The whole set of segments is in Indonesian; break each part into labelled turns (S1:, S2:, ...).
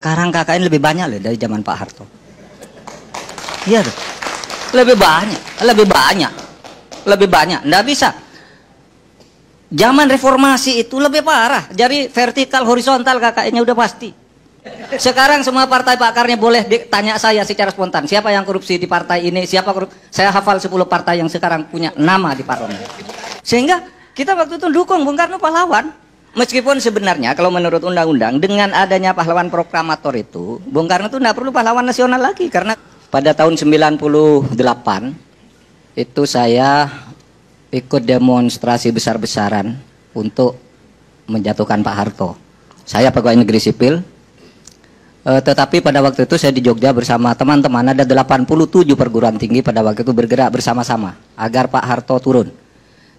S1: Sekarang KKN lebih banyak loh dari zaman Pak Harto. Iya tuh. Lebih banyak. Nggak bisa. Zaman reformasi itu lebih parah. Jadi vertikal, horizontal KKN-nya udah pasti. Sekarang semua partai pakarnya boleh tanya saya secara spontan. Siapa yang korupsi di partai ini? Siapa korupsi? Saya hafal 10 partai yang sekarang punya nama di parlemen. Sehingga kita waktu itu dukung Bung Karno pahlawan. Meskipun sebenarnya kalau menurut undang-undang dengan adanya pahlawan proklamator itu, Bung Karno itu tidak perlu pahlawan nasional lagi. Karena pada tahun 98 itu saya ikut demonstrasi besar-besaran untuk menjatuhkan Pak Harto. Saya pegawai negeri sipil, tetapi pada waktu itu saya di Jogja bersama teman-teman, ada 87 perguruan tinggi pada waktu itu bergerak bersama-sama agar Pak Harto turun.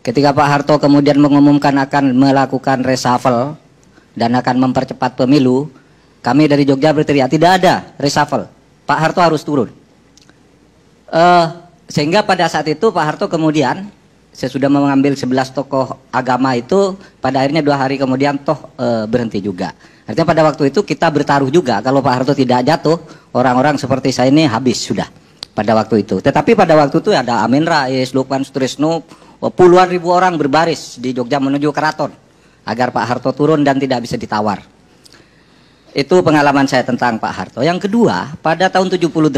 S1: Ketika Pak Harto kemudian mengumumkan akan melakukan reshuffle dan akan mempercepat pemilu, kami dari Jogja berteriak, tidak ada reshuffle, Pak Harto harus turun. Sehingga pada saat itu Pak Harto kemudian sesudah mengambil 11 tokoh agama itu, pada akhirnya 2 hari kemudian berhenti juga. Artinya pada waktu itu kita bertaruh juga, kalau Pak Harto tidak jatuh, orang-orang seperti saya ini habis sudah pada waktu itu. Tetapi pada waktu itu ada Amin Rais, Lukman Sutrisno, puluhan ribu orang berbaris di Jogja menuju keraton agar Pak Harto turun dan tidak bisa ditawar. Itu pengalaman saya tentang Pak Harto. Yang kedua, pada tahun 78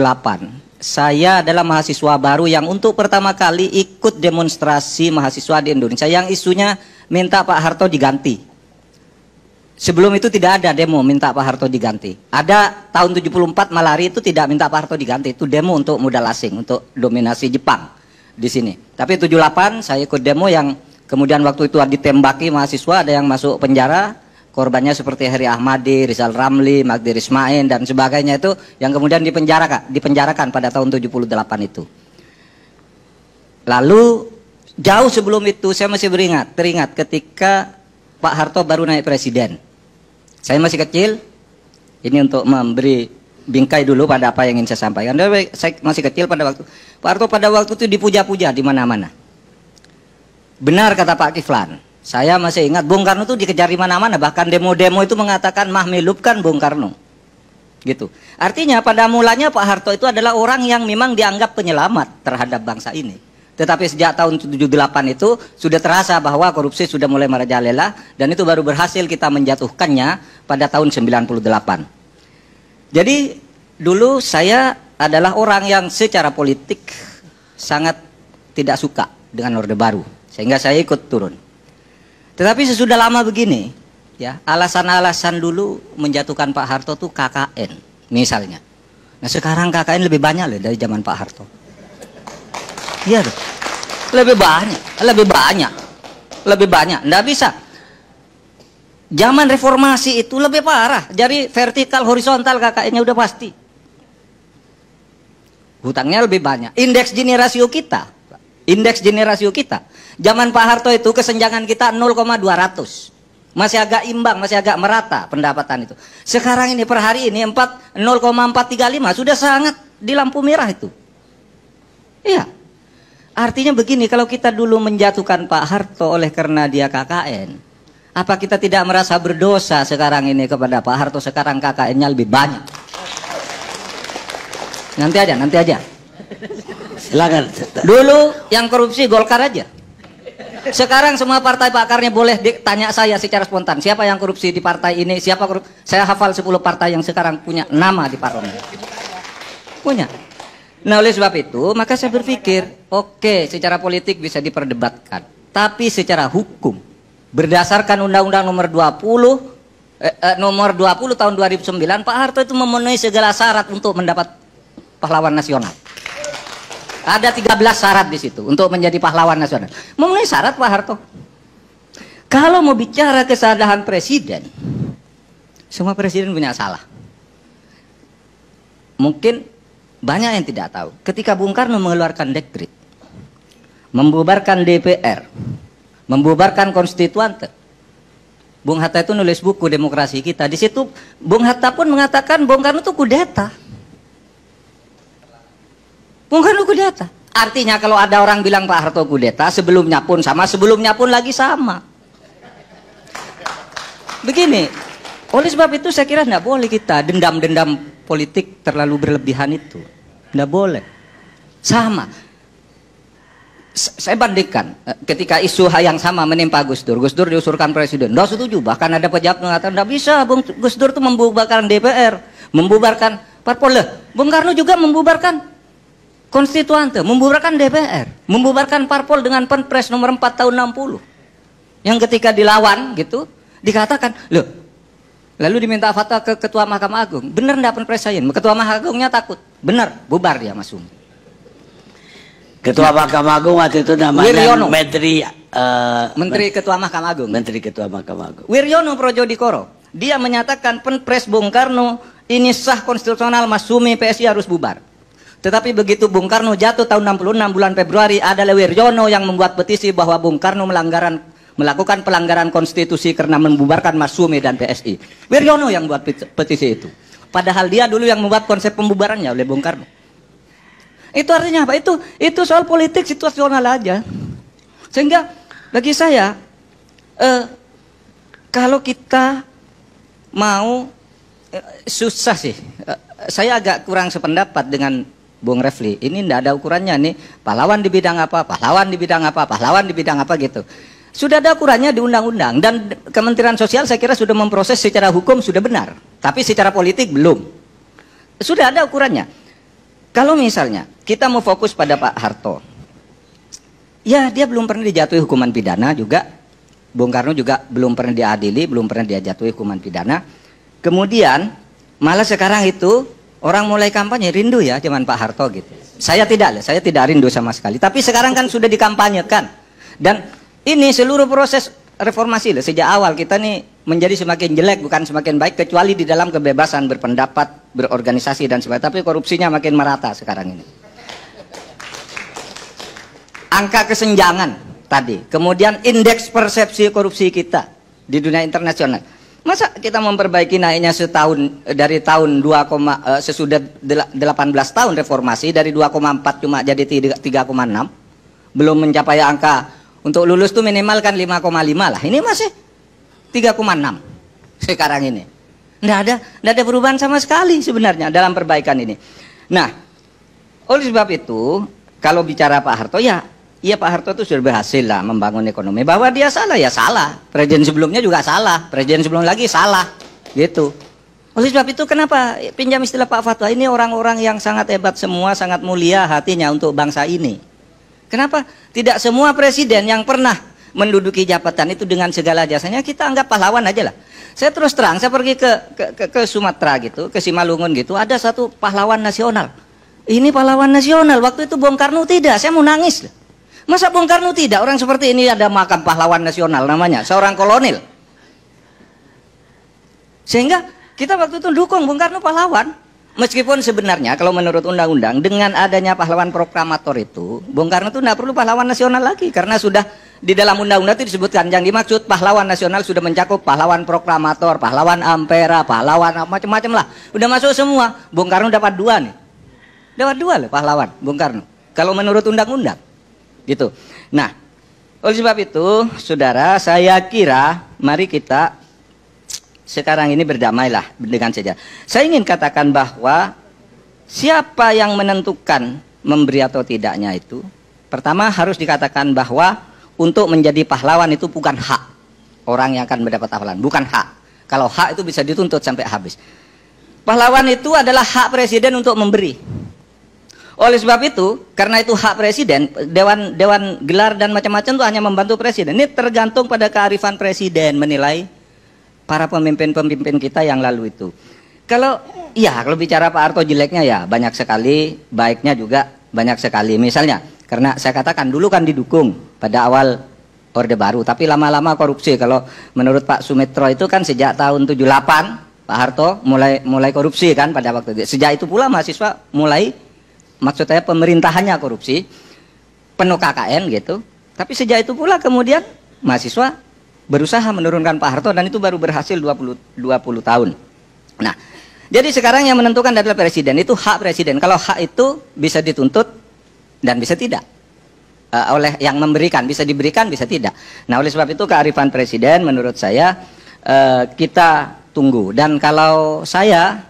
S1: saya adalah mahasiswa baru yang untuk pertama kali ikut demonstrasi mahasiswa di Indonesia yang isunya minta Pak Harto diganti. Sebelum itu tidak ada demo minta Pak Harto diganti. Ada tahun 74 Malari itu tidak minta Pak Harto diganti, itu demo untuk modal asing, untuk dominasi Jepang di sini. Tapi 78 saya ikut demo yang kemudian waktu itu ditembaki mahasiswa, ada yang masuk penjara, korbannya seperti Heri Ahmadi, Rizal Ramli, Magdir Ismail dan sebagainya itu yang kemudian dipenjarakan pada tahun 78 itu. Lalu jauh sebelum itu saya masih teringat ketika Pak Harto baru naik presiden. Saya masih kecil, ini untuk memberi bingkai dulu pada apa yang ingin saya sampaikan. Saya masih kecil pada waktu Pak Harto pada waktu itu dipuja-puja di mana-mana. Benar kata Pak Kiflan, saya masih ingat Bung Karno itu dikejar di mana-mana, bahkan demo-demo itu mengatakan mahmilupkan Bung Karno. Gitu. Artinya pada mulanya Pak Harto itu adalah orang yang memang dianggap penyelamat terhadap bangsa ini. Tetapi sejak tahun 78 itu sudah terasa bahwa korupsi sudah mulai merajalela dan itu baru berhasil kita menjatuhkannya pada tahun 98. Jadi dulu saya adalah orang yang secara politik sangat tidak suka dengan Orde Baru, sehingga saya ikut turun. Tetapi sesudah lama begini, ya alasan-alasan dulu menjatuhkan Pak Harto tuh KKN misalnya. Nah sekarang KKN lebih banyak loh dari zaman Pak Harto. Iya tuh, lebih banyak. Nggak bisa. Zaman reformasi itu lebih parah. Jadi vertikal, horizontal KKN-nya udah pasti. Hutangnya lebih banyak. Indeks Gini rasio kita. Zaman Pak Harto itu kesenjangan kita 0,200. Masih agak imbang, masih agak merata pendapatan itu. Sekarang ini per hari ini 0,435 sudah sangat di lampu merah itu. Iya. Artinya begini, kalau kita dulu menjatuhkan Pak Harto oleh karena dia KKN, apa kita tidak merasa berdosa sekarang ini kepada Pak Harto? Sekarang KKN-nya lebih banyak. Nanti aja. Silakan. Dulu yang korupsi Golkar aja. Sekarang semua partai pakarnya boleh tanya saya secara spontan. Siapa yang korupsi di partai ini? Siapa korupsi? Saya hafal 10 partai yang sekarang punya nama di parlemen. Punya. Nah oleh sebab itu maka saya berpikir oke, secara politik bisa diperdebatkan, tapi secara hukum berdasarkan Undang-Undang nomor 20 tahun 2009 Pak Harto itu memenuhi segala syarat untuk mendapat pahlawan nasional. Ada 13 syarat di situ untuk menjadi pahlawan nasional. Memenuhi syarat Pak Harto. Kalau mau bicara kesalahan presiden, semua presiden punya salah. Mungkin banyak yang tidak tahu. Ketika Bung Karno mengeluarkan dekret, membubarkan DPR, membubarkan konstituante, Bung Hatta itu nulis buku Demokrasi Kita. Di situ Bung Hatta pun mengatakan Bung Karno itu kudeta. Bung Karno kudeta. Artinya kalau ada orang bilang Pak Harto kudeta, sebelumnya pun sama, sebelumnya pun lagi sama. Begini, Oleh sebab itu saya kira tidak boleh kita dendam-dendam politik terlalu berlebihan itu. Tidak boleh. Sama. Saya bandingkan ketika isu yang sama menimpa Gus Dur. Gus Dur diusulkan presiden. Tidak setuju. Bahkan ada pejabat mengatakan tidak bisa. Gus Dur itu membubarkan DPR, membubarkan parpol. Bung Karno juga membubarkan konstituante, membubarkan DPR, membubarkan parpol dengan Perpres nomor 4 tahun 60. Yang ketika dilawan gitu dikatakan, loh, lalu diminta fatwa ke Ketua Mahkamah Agung. Benar enggak Perpres saya? Ketua Mahkamah Agungnya takut. Benar, bubar dia Mas Umi.
S2: Ketua Mahkamah Agung waktu itu namanya
S1: Wiryono.
S2: Menteri
S1: Ketua Mahkamah Agung.
S2: Menteri Ketua Mahkamah Agung.
S1: Wiryono Projodikoro. Dia menyatakan Perpres Bung Karno ini sah konstitusional, Mas Sumi PSI harus bubar. Tetapi begitu Bung Karno jatuh tahun 66 bulan Februari, adalah Wiryono yang membuat petisi bahwa Bung Karno melakukan pelanggaran konstitusi karena membubarkan Mas Sumi dan PSI. Wiryono yang buat petisi itu. Padahal dia dulu yang membuat konsep pembubarannya oleh Bung Karno. Itu artinya apa? Itu soal politik situasional aja. Sehingga bagi saya, kalau kita mau, susah sih. Saya agak kurang sependapat dengan Bung Refli. Ini tidak ada ukurannya nih. Pahlawan di bidang apa? Pahlawan di bidang apa? Pahlawan di bidang apa gitu. Sudah ada ukurannya di undang-undang. Dan Kementerian Sosial saya kira sudah memproses secara hukum sudah benar. Tapi secara politik belum. Sudah ada ukurannya. Kalau misalnya kita mau fokus pada Pak Harto, ya dia belum pernah dijatuhi hukuman pidana juga. Bung Karno juga belum pernah diadili, belum pernah dijatuhi hukuman pidana. Kemudian malah sekarang itu orang mulai kampanye rindu ya zaman Pak Harto gitu. Saya tidak rindu sama sekali. Tapi sekarang kan sudah dikampanyekan. Dan ini seluruh proses reformasi sejak awal kita nih menjadi semakin jelek bukan semakin baik, kecuali di dalam kebebasan berpendapat, berorganisasi dan sebagainya. Tapi korupsinya makin merata sekarang ini. Angka kesenjangan tadi, kemudian indeks persepsi korupsi kita di dunia internasional. Masa kita memperbaiki naiknya setahun dari tahun sesudah 18 tahun reformasi dari 2,4 cuma jadi 3,6, belum mencapai angka untuk lulus tuh minimal kan 5,5 lah. Ini masih 3,6 sekarang ini. Nggak ada perubahan sama sekali sebenarnya dalam perbaikan ini. Nah, oleh sebab itu kalau bicara Pak Harto ya Pak Harto itu sudah berhasil lah membangun ekonomi. Bahwa dia salah ya salah. Presiden sebelumnya juga salah. Presiden sebelum lagi salah. Gitu. Oleh sebab itu kenapa pinjam istilah Pak Fatwa, ini orang-orang yang sangat hebat semua, sangat mulia hatinya untuk bangsa ini. Kenapa tidak semua presiden yang pernah menduduki jabatan itu dengan segala jasanya kita anggap pahlawan aja lah. Saya terus terang, saya pergi ke Sumatera gitu, ke Simalungun gitu, ada satu pahlawan nasional. Ini pahlawan nasional, waktu itu Bung Karno tidak, saya mau nangis. Masa Bung Karno tidak? Orang seperti ini ada makam pahlawan nasional namanya, seorang kolonel. Sehingga kita waktu itu dukung Bung Karno pahlawan. Meskipun sebenarnya kalau menurut undang-undang dengan adanya pahlawan proklamator itu, Bung Karno itu tidak perlu pahlawan nasional lagi. Karena sudah di dalam undang-undang itu disebutkan yang dimaksud pahlawan nasional sudah mencakup pahlawan proklamator, pahlawan ampera, pahlawan macam-macam lah. Udah masuk semua. Bung Karno dapat 2 nih. Dapat 2 loh pahlawan Bung Karno. Kalau menurut undang-undang. Gitu. Nah, oleh sebab itu, saudara, saya kira mari kita sekarang ini berdamailah dengan sejarah. Saya ingin katakan bahwa siapa yang menentukan memberi atau tidaknya itu, pertama harus dikatakan bahwa untuk menjadi pahlawan itu bukan hak orang yang akan mendapat pahlawan, bukan hak. Kalau hak itu bisa dituntut sampai habis. Pahlawan itu adalah hak presiden untuk memberi. Oleh sebab itu, karena itu hak presiden, dewan gelar dan macam-macam itu hanya membantu presiden. Ini tergantung pada kearifan presiden menilai para pemimpin-pemimpin kita yang lalu itu. Kalau bicara Pak Harto jeleknya ya banyak sekali, baiknya juga banyak sekali. Misalnya, karena saya katakan dulu kan didukung pada awal Orde Baru, tapi lama-lama korupsi. Kalau menurut Pak Sumitro itu kan sejak tahun 78 Pak Harto mulai korupsi kan pada waktu itu. Sejak itu pula mahasiswa mulai, maksud saya pemerintahannya korupsi, penuh KKN gitu. Tapi sejak itu pula kemudian mahasiswa berusaha menurunkan Pak Harto dan itu baru berhasil 20 tahun. Nah, jadi sekarang yang menentukan adalah presiden, itu hak presiden. Kalau hak itu bisa dituntut dan bisa tidak. Oleh yang memberikan, bisa diberikan, bisa tidak. Nah, oleh sebab itu kearifan presiden menurut saya kita tunggu. Dan kalau saya